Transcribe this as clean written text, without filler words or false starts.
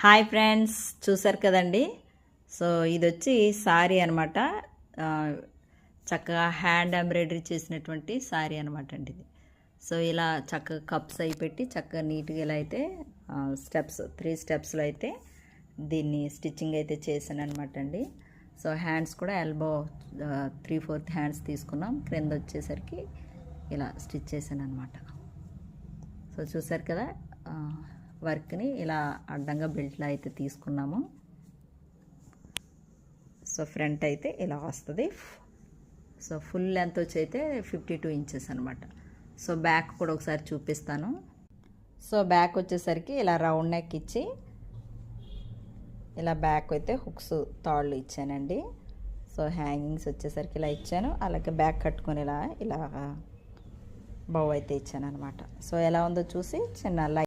Hi friends, చూసారు కదండి. So ఇది వచ్చి సారీ అనమాట. చక్కగా హ్యాండ్ ఎంబ్రాయిడరీ చేసినటువంటి సారీ అనమాట అండి ఇది. సో ఇలా చక్కగా కప్స్ అయి పెట్టి చక్కగా నీట్గా ఇలా అయితే స్టెప్స్ 3 స్టెప్స్లో అయితే దీన్ని స్టిచ్చింగ్ అయితే చేశాను అనమాట అండి. సో హ్యాండ్స్ కూడా ఎల్బో 3/4 హ్యాండ్స్ తీసుకున్నాం. క్రింద వచ్చేసరికి ఇలా స్టిచ్ చేశాను అనమాట. సో చూసారు కదా, వర్క్ని ఇలా అడ్డంగా బెల్ట్లో అయితే తీసుకున్నాము. సో ఫ్రంట్ అయితే ఇలా వస్తుంది. సో ఫుల్ లెంత్ వచ్చి అయితే 52 ఇంచెస్ అనమాట. సో బ్యాక్ కూడా ఒకసారి చూపిస్తాను. సో బ్యాక్ వచ్చేసరికి ఇలా రౌండ్ నెక్ ఇచ్చి ఇలా బ్యాక్ అయితే హుక్స్ తాళ్ళు ఇచ్చానండి. సో హ్యాంగింగ్స్ వచ్చేసరికి ఇలా ఇచ్చాను. అలాగే బ్యాక్ కట్టుకొని ఇలా బౌ అయితే ఇచ్చాను అనమాట. సో ఎలా ఉందో చూసి చిన్న